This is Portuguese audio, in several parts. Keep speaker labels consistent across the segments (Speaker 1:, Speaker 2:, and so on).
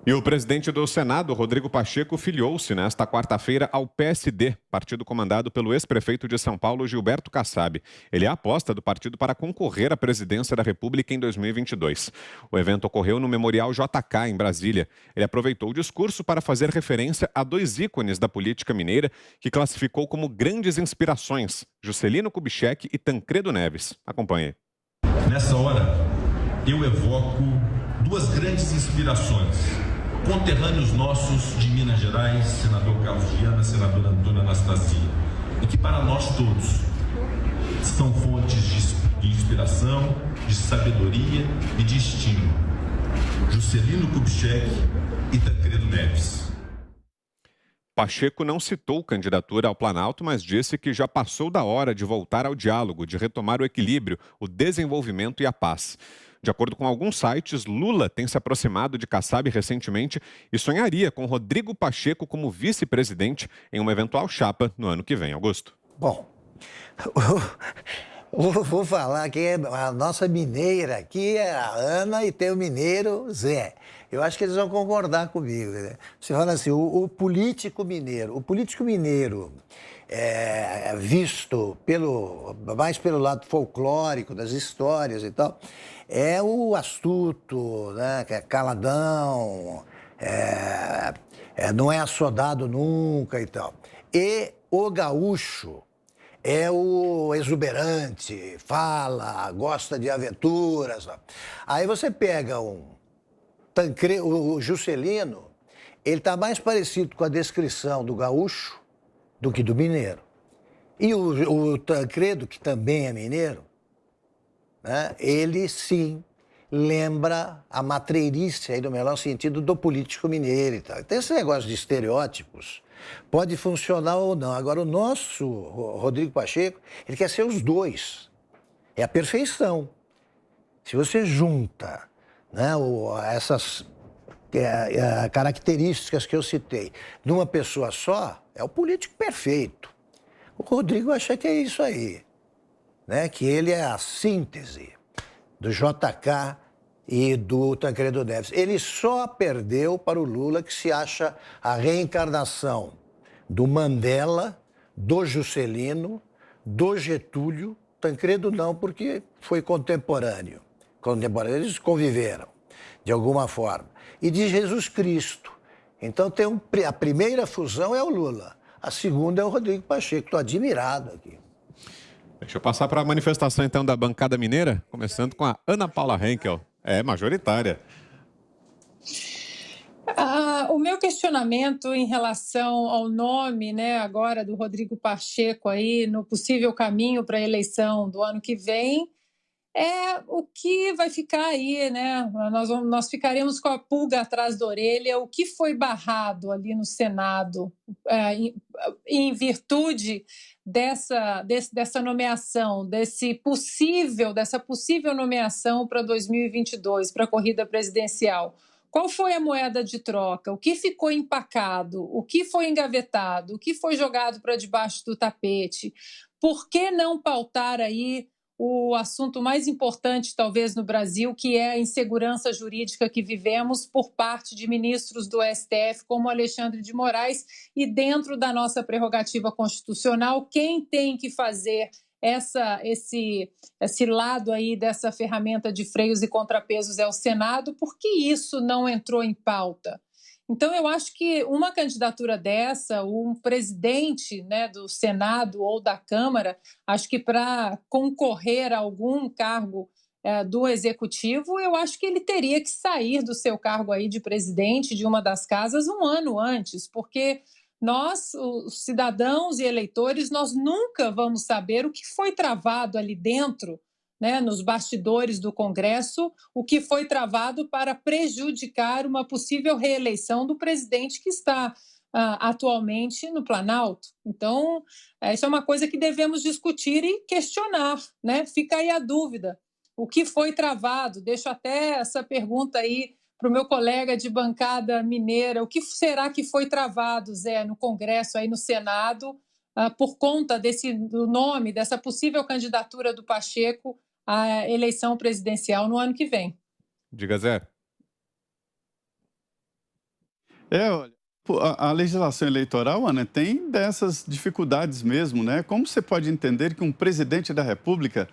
Speaker 1: E o presidente do Senado, Rodrigo Pacheco, filiou-se nesta quarta-feira ao PSD, partido comandado pelo ex-prefeito de São Paulo, Gilberto Kassab. Ele é a aposta do partido para concorrer à presidência da República em 2022. O evento ocorreu no Memorial JK, em Brasília. Ele aproveitou o discurso para fazer referência a dois ícones da política mineira que classificou como grandes inspirações, Juscelino Kubitschek e Tancredo Neves. Acompanhe.
Speaker 2: Nessa hora, eu evoco duas grandes inspirações. Conterrâneos nossos de Minas Gerais, senador Carlos Viana, senadora Antônia Anastasia, e que para nós todos são fontes de inspiração, de sabedoria e de estímulo. Juscelino Kubitschek e Tancredo Neves.
Speaker 1: Pacheco não citou candidatura ao Planalto, mas disse que já passou da hora de voltar ao diálogo, de retomar o equilíbrio, o desenvolvimento e a paz. De acordo com alguns sites, Lula tem se aproximado de Kassab recentemente e sonharia com Rodrigo Pacheco como vice-presidente em uma eventual chapa no ano que vem. Augusto.
Speaker 3: Bom, vou falar que a nossa mineira aqui é a Ana e tem o mineiro Zé. Eu acho que eles vão concordar comigo, né? Você fala assim, o político mineiro visto mais pelo lado folclórico das histórias e tal, é o astuto, né? Que é caladão, não é assodado nunca e tal. E o gaúcho é o exuberante, fala, gosta de aventuras. Aí você pega o Juscelino, ele está mais parecido com a descrição do gaúcho do que do mineiro. E o Tancredo, que também é mineiro, né, ele sim lembra a matreirice, aí no melhor sentido, do político mineiro e tal. Então esse negócio de estereótipos pode funcionar ou não. Agora o nosso Rodrigo Pacheco, ele quer ser os dois. É a perfeição. Se você junta, né, essas características que eu citei numa pessoa só, é o político perfeito. O Rodrigo acha que é isso aí, né? Que ele é a síntese do JK e do Tancredo Neves. Ele só perdeu para o Lula, que se acha a reencarnação do Mandela, do Juscelino, do Getúlio. Tancredo não, porque foi contemporâneo. Eles conviveram, de alguma forma. E de Jesus Cristo. Então a primeira fusão é o Lula. A segunda é o Rodrigo Pacheco. Estou admirado aqui.
Speaker 1: Deixa eu passar para a manifestação, então, da bancada mineira, começando com a Ana Paula Henkel. É majoritária.
Speaker 4: O meu questionamento em relação ao nome, né, agora do Rodrigo Pacheco aí, no possível caminho para a eleição do ano que vem, é o que vai ficar aí, né? Nós ficaremos com a pulga atrás da orelha, o que foi barrado ali no Senado em virtude dessa nomeação, dessa possível nomeação para 2022, para a corrida presidencial. Qual foi a moeda de troca? O que ficou empacado? O que foi engavetado? O que foi jogado para debaixo do tapete? Por que não pautar aí o assunto mais importante, talvez, no Brasil, que é a insegurança jurídica que vivemos por parte de ministros do STF, como Alexandre de Moraes, e dentro da nossa prerrogativa constitucional, quem tem que fazer esse lado aí dessa ferramenta de freios e contrapesos é o Senado. Por que isso não entrou em pauta? Então, eu acho que uma candidatura dessa, um presidente, né, do Senado ou da Câmara, acho que para concorrer a algum cargo do Executivo, eu acho que ele teria que sair do seu cargo aí de presidente de uma das casas um ano antes, porque nós, os cidadãos e eleitores, nós nunca vamos saber o que foi travado ali dentro, né, nos bastidores do Congresso, o que foi travado para prejudicar uma possível reeleição do presidente que está atualmente no Planalto. Então, isso é uma coisa que devemos discutir e questionar, né? Fica aí a dúvida. O que foi travado? Deixo até essa pergunta aí para o meu colega de bancada mineira. O que será que foi travado, Zé, no Congresso, aí no Senado, por conta do nome, dessa possível candidatura do Pacheco à eleição presidencial no ano que vem?
Speaker 1: Diga, Zé.
Speaker 5: Olha, a legislação eleitoral, Ana, tem dessas dificuldades mesmo, né? Como você pode entender que um presidente da República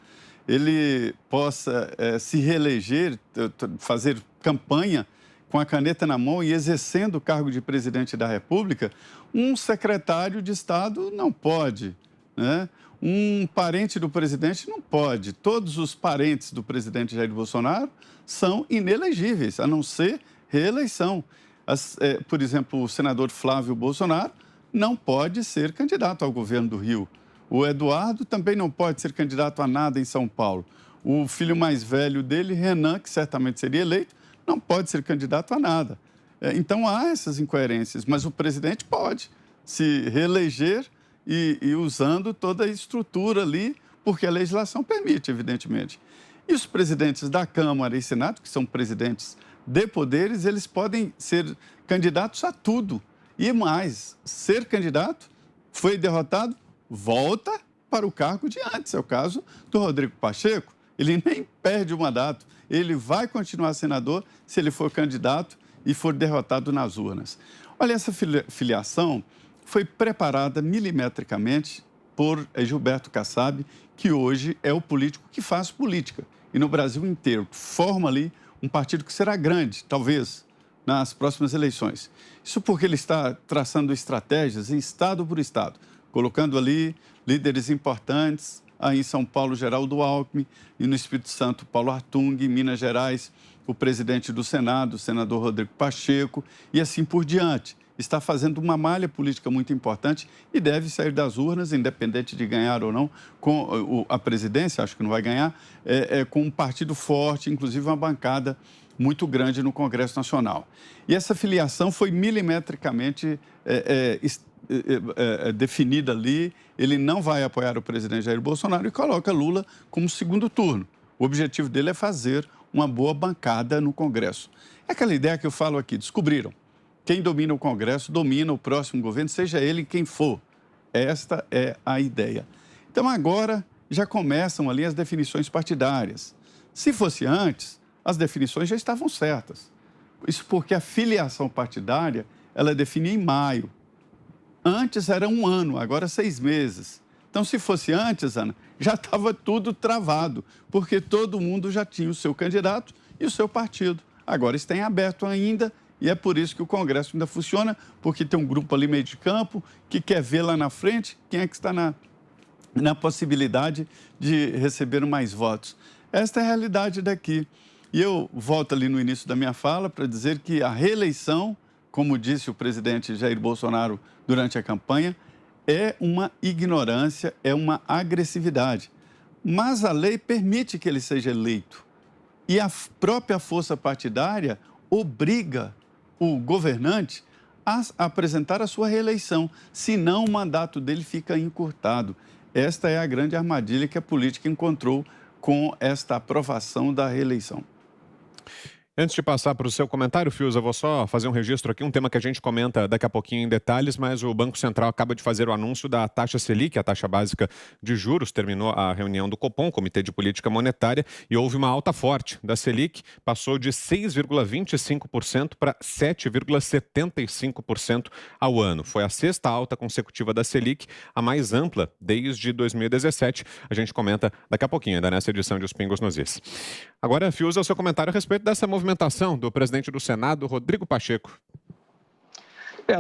Speaker 5: ele possa se reeleger, fazer campanha com a caneta na mão e exercendo o cargo de presidente da República, um secretário de Estado não pode, né? Um parente do presidente não pode. Todos os parentes do presidente Jair Bolsonaro são inelegíveis, a não ser reeleição. Por exemplo, o senador Flávio Bolsonaro não pode ser candidato ao governo do Rio. O Eduardo também não pode ser candidato a nada em São Paulo. O filho mais velho dele, Renan, que certamente seria eleito, não pode ser candidato a nada. Então há essas incoerências, mas o presidente pode se reeleger e usando toda a estrutura ali, porque a legislação permite, evidentemente. E os presidentes da Câmara e Senado, que são presidentes de poderes, eles podem ser candidatos a tudo. E mais, ser candidato, foi derrotado, volta para o cargo de antes. É o caso do Rodrigo Pacheco. Ele nem perde o mandato. Ele vai continuar senador se ele for candidato e for derrotado nas urnas. Olha, essa filiação foi preparada milimetricamente por Gilberto Kassab, que hoje é o político que faz política. E no Brasil inteiro, forma ali um partido que será grande, talvez, nas próximas eleições. Isso porque ele está traçando estratégias em estado por estado, colocando ali líderes importantes, aí em São Paulo, Geraldo Alckmin, e no Espírito Santo, Paulo Artung, em Minas Gerais, o presidente do Senado, o senador Rodrigo Pacheco, e assim por diante. Está fazendo uma malha política muito importante e deve sair das urnas, independente de ganhar ou não, com a presidência, acho que não vai ganhar, com um partido forte, inclusive uma bancada muito grande no Congresso Nacional. E essa filiação foi milimetricamente definida ali. Ele não vai apoiar o presidente Jair Bolsonaro e coloca Lula como segundo turno. O objetivo dele é fazer uma boa bancada no Congresso. É aquela ideia que eu falo aqui, descobriram. Quem domina o Congresso domina o próximo governo, seja ele quem for. Esta é a ideia. Então, agora já começam ali as definições partidárias. Se fosse antes, as definições já estavam certas. Isso porque a filiação partidária, ela é definida em maio. Antes era 1 ano, agora 6 meses. Então, se fosse antes, Ana, já estava tudo travado, porque todo mundo já tinha o seu candidato e o seu partido. Agora está em aberto ainda. E é por isso que o Congresso ainda funciona, porque tem um grupo ali meio de campo que quer ver lá na frente quem é que está na possibilidade de receber mais votos. Esta é a realidade daqui. E eu volto ali no início da minha fala para dizer que a reeleição, como disse o presidente Jair Bolsonaro durante a campanha, é uma ignorância, é uma agressividade. Mas a lei permite que ele seja eleito. E a própria força partidária obriga o governante a apresentar a sua reeleição, senão o mandato dele fica encurtado. Esta é a grande armadilha que a política encontrou com esta aprovação da reeleição.
Speaker 1: Antes de passar para o seu comentário, Fiuza, eu vou só fazer um registro aqui, um tema que a gente comenta daqui a pouquinho em detalhes, mas o Banco Central acaba de fazer o anúncio da taxa Selic, a taxa básica de juros. Terminou a reunião do Copom, Comitê de Política Monetária, e houve uma alta forte da Selic, passou de 6,25% para 7,75% ao ano. Foi a 6ª alta consecutiva da Selic, a mais ampla desde 2017. A gente comenta daqui a pouquinho, ainda nessa edição de Os Pingos nos Is. Agora, Fiuza, o seu comentário a respeito dessa movimentação do presidente do Senado, Rodrigo Pacheco.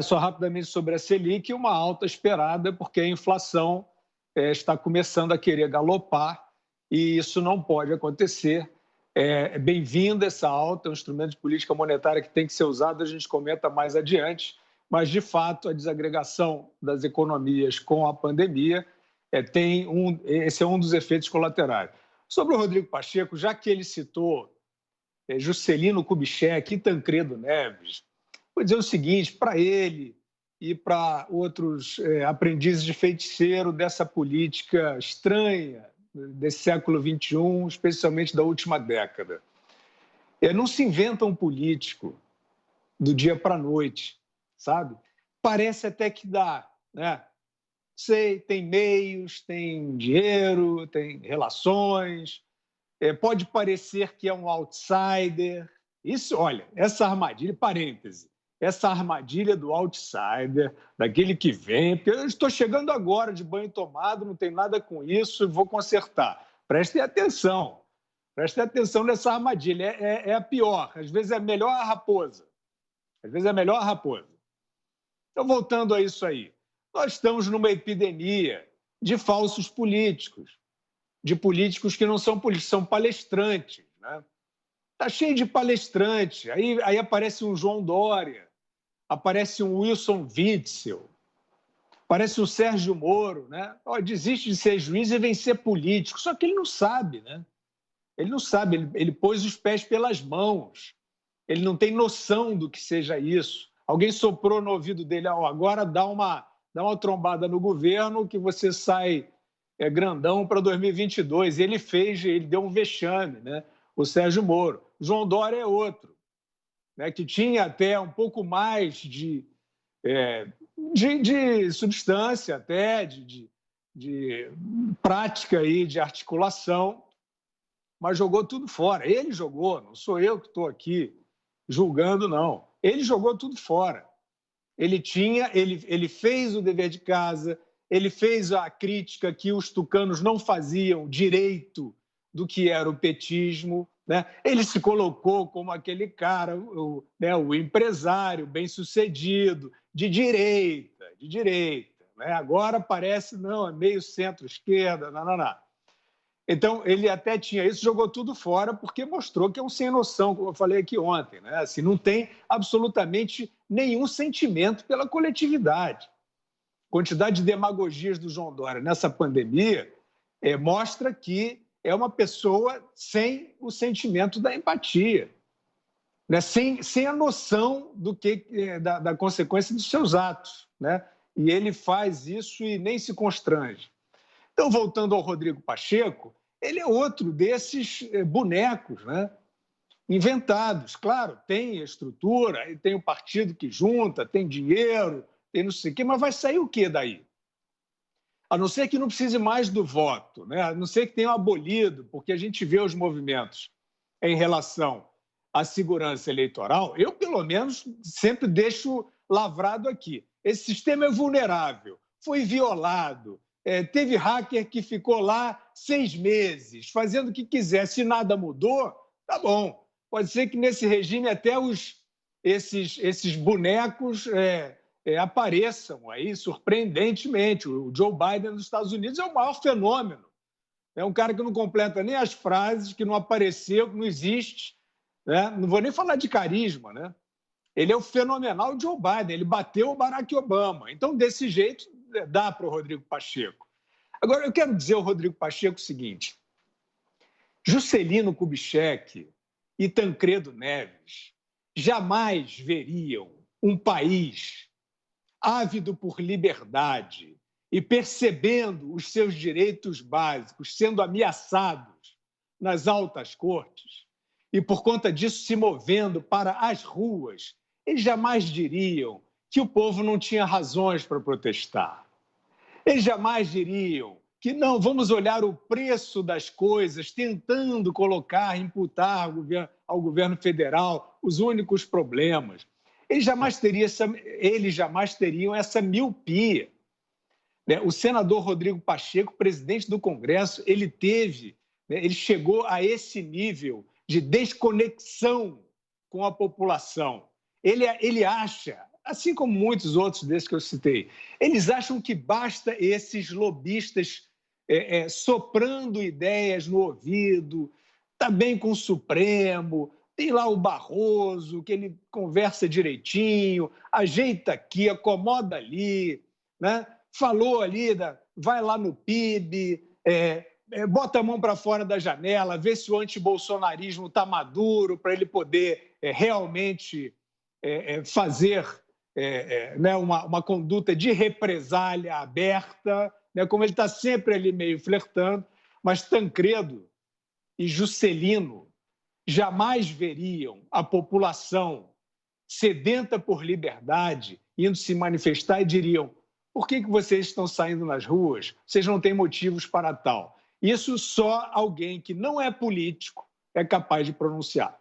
Speaker 6: Só rapidamente sobre a Selic, uma alta esperada, porque a inflação está começando a querer galopar e isso não pode acontecer. É bem-vinda essa alta, é um instrumento de política monetária que tem que ser usado, a gente comenta mais adiante, mas, de fato, a desagregação das economias com a pandemia esse é um dos efeitos colaterais. Sobre o Rodrigo Pacheco, já que ele citou Juscelino Kubitschek e Tancredo Neves, vou dizer o seguinte, para ele e para outros aprendizes de feiticeiro dessa política estranha desse século XXI, especialmente da última década. Não se inventa um político do dia para a noite, sabe? Parece até que dá, né? Sei, tem meios, tem dinheiro, tem relações, pode parecer que é um outsider. Isso, olha, essa armadilha, parêntese, essa armadilha do outsider, daquele que vem, porque eu estou chegando agora de banho tomado, não tem nada com isso, vou consertar. Prestem atenção nessa armadilha, é a pior, às vezes é melhor a raposa, Então, voltando a isso aí, nós estamos numa epidemia de falsos políticos, de políticos que não são políticos, são palestrantes, né? Está cheio de palestrante, aí aparece um João Dória, aparece um Wilson Witzel, aparece um Sérgio Moro, né? Desiste de ser juiz e vem ser político, só que ele não sabe, né? Ele não sabe, ele pôs os pés pelas mãos, ele não tem noção do que seja isso. Alguém soprou no ouvido dele, agora dá uma trombada no governo que você sai grandão para 2022. Ele deu um vexame, né? O Sérgio Moro. João Dória é outro, né? Que tinha até um pouco mais de substância, até de prática aí, de articulação, mas jogou tudo fora. Ele jogou, não sou eu que estou aqui julgando, não. Ele jogou tudo fora. Ele fez o dever de casa, ele fez a crítica que os tucanos não faziam direito do que era o petismo, né? Ele se colocou como aquele cara, o empresário bem-sucedido, de direita, né? Agora parece, não, é meio centro-esquerda, não. Então, ele até tinha isso, jogou tudo fora, porque mostrou que é um sem noção, como eu falei aqui ontem, né? Assim, não tem absolutamente nenhum sentimento pela coletividade. A quantidade de demagogias do João Dória nessa pandemia mostra que é uma pessoa sem o sentimento da empatia, né? Sem a noção da consequência dos seus atos, né? E ele faz isso e nem se constrange. Então, voltando ao Rodrigo Pacheco, ele é outro desses bonecos, né? Inventados. Claro, tem estrutura, tem o partido que junta, tem dinheiro, tem não sei o quê, mas vai sair o quê daí? A não ser que não precise mais do voto, né? A não ser que tenham abolido, porque a gente vê os movimentos em relação à segurança eleitoral. Eu, pelo menos, sempre deixo lavrado aqui. Esse sistema é vulnerável, foi violado, teve hacker que ficou lá 6 meses, fazendo o que quiser. Se nada mudou, tá bom. Pode ser que nesse regime até esses bonecos apareçam aí surpreendentemente. O Joe Biden dos Estados Unidos é o maior fenômeno. É um cara que não completa nem as frases, que não apareceu, que não existe, né? Não vou nem falar de carisma, né? Ele é o fenomenal Joe Biden, ele bateu o Barack Obama. Então, desse jeito, dá para o Rodrigo Pacheco. Agora, eu quero dizer ao Rodrigo Pacheco o seguinte: Juscelino Kubitschek e Tancredo Neves jamais veriam um país ávido por liberdade e percebendo os seus direitos básicos sendo ameaçados nas altas cortes e, por conta disso, se movendo para as ruas. Eles jamais diriam que o povo não tinha razões para protestar. Eles jamais diriam que não, vamos olhar o preço das coisas, tentando imputar ao governo federal os únicos problemas. Eles jamais teriam essa miopia. O senador Rodrigo Pacheco, presidente do Congresso, ele chegou a esse nível de desconexão com a população. Ele acha, assim como muitos outros desses que eu citei, eles acham que basta esses lobistas soprando ideias no ouvido, também com o Supremo, tem lá o Barroso, que ele conversa direitinho, ajeita aqui, acomoda ali, né? Falou ali, vai lá no PIB, bota a mão para fora da janela, vê se o antibolsonarismo está maduro para ele poder realmente fazer uma conduta de represália aberta, né? Como ele está sempre ali meio flertando, mas Tancredo e Juscelino jamais veriam a população sedenta por liberdade indo se manifestar e diriam: por que vocês estão saindo nas ruas? Vocês não têm motivos para tal. Isso só alguém que não é político é capaz de pronunciar.